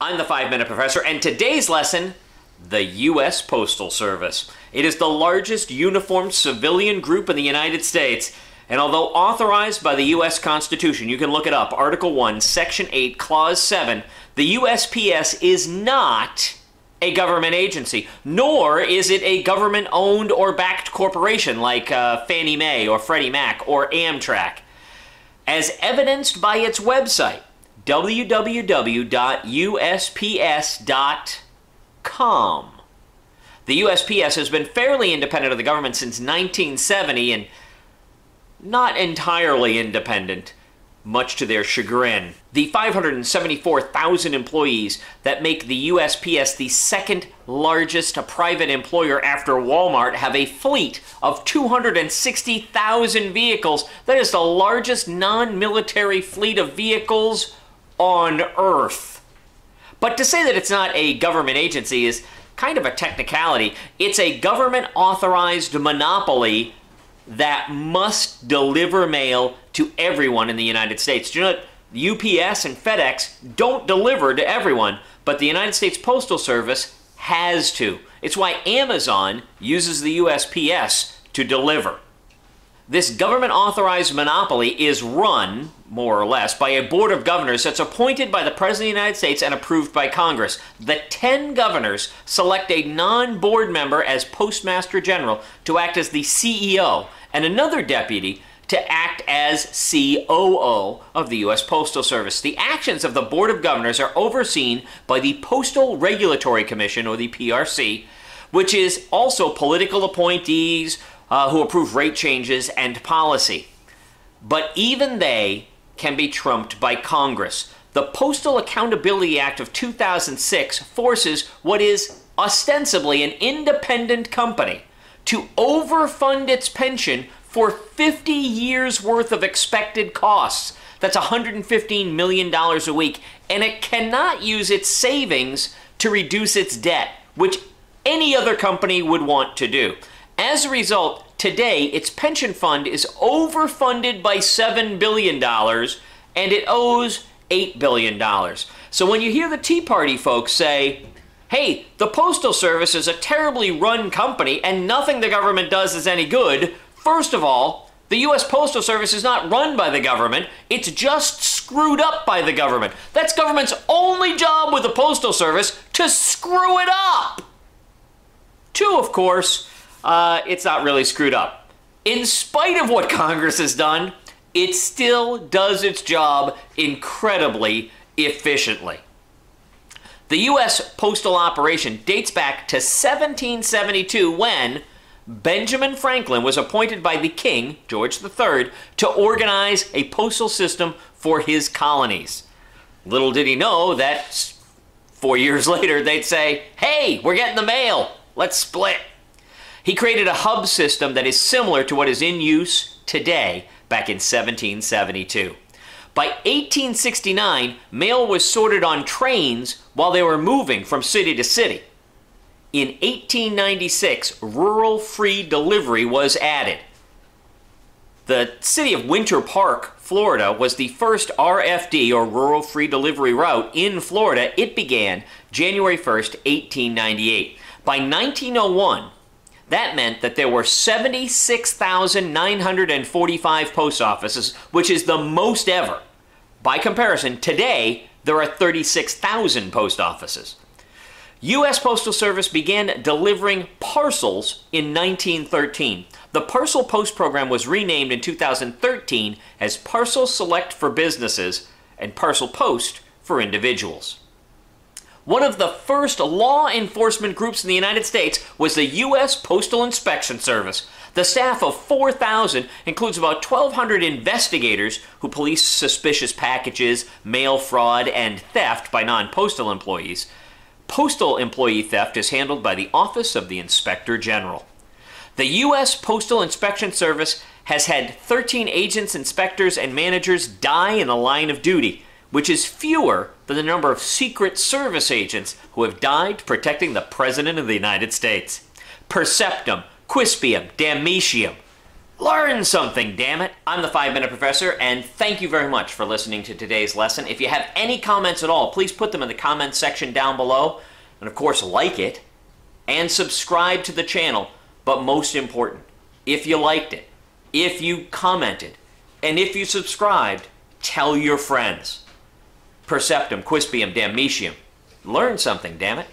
I'm the 5-Minute Professor, and today's lesson, the U.S. Postal Service. It is the largest uniformed civilian group in the United States, and although authorized by the U.S. Constitution, you can look it up, Article 1, Section 8, Clause 7, the USPS is not a government agency, nor is it a government-owned or backed corporation like Fannie Mae or Freddie Mac or Amtrak. As evidenced by its website, www.usps.com. The USPS has been fairly independent of the government since 1970 and not entirely independent, much to their chagrin. The 574,000 employees that make the USPS the second largest private employer after Walmart have a fleet of 260,000 vehicles. That is the largest non-military fleet of vehicles on Earth. But to say that it's not a government agency is kind of a technicality. It's a government-authorized monopoly that must deliver mail to everyone in the United States. Do you know that UPS and FedEx don't deliver to everyone, but the United States Postal Service has to. It's why Amazon uses the USPS to deliver. This government-authorized monopoly is run, more or less, by a board of governors that's appointed by the President of the United States and approved by Congress. The 10 governors select a non-board member as Postmaster General to act as the CEO, and another deputy to act as COO of the U.S. Postal Service. The actions of the Board of Governors are overseen by the Postal Regulatory Commission, or the PRC, which is also political appointees who approve rate changes and policy. But even they can be trumped by Congress. The Postal Accountability Act of 2006 forces what is ostensibly an independent company to overfund its pension for 50 years worth of expected costs. That's $115 million a week, and it cannot use its savings to reduce its debt, which any other company would want to do. As a result, today, its pension fund is overfunded by $7 billion, and it owes $8 billion. So when you hear the Tea Party folks say, hey, the Postal Service is a terribly run company and nothing the government does is any good, first of all, the U.S. Postal Service is not run by the government, it's just screwed up by the government. That's government's only job with the Postal Service, to screw it up. Two, of course, it's not really screwed up. In spite of what Congress has done, it still does its job incredibly efficiently. The U.S. postal operation dates back to 1772 when Benjamin Franklin was appointed by the King, George III, to organize a postal system for his colonies. Little did he know that 4 years later they'd say, hey, we're getting the mail, let's split. He created a hub system that is similar to what is in use today back in 1772. By 1869, mail was sorted on trains while they were moving from city to city. In 1896, rural free delivery was added. The city of Winter Park, Florida, was the first RFD, or rural free delivery route, in Florida. It began January 1st, 1898. By 1901, that meant that there were 76,945 post offices, which is the most ever. By comparison, today, there are 36,000 post offices. U.S. Postal Service began delivering parcels in 1913. The Parcel Post program was renamed in 2013 as Parcel Select for businesses and Parcel Post for individuals. One of the first law enforcement groups in the United States was the U.S. Postal Inspection Service. The staff of 4,000 includes about 1,200 investigators who police suspicious packages, mail fraud, and theft by non-postal employees. Postal employee theft is handled by the Office of the Inspector General. The U.S. Postal Inspection Service has had 13 agents, inspectors, and managers die in the line of duty, which is fewer than the number of Secret Service agents who have died protecting the President of the United States. Perceptum, Quispium, Damnatium. Learn something, damn it! I'm the 5-Minute Professor, and thank you very much for listening to today's lesson. If you have any comments at all, please put them in the comments section down below. And of course, like it and subscribe to the channel. But most important, if you liked it, if you commented, and if you subscribed, tell your friends. Perceptum, quispium, damnatio. Learn something, damn it.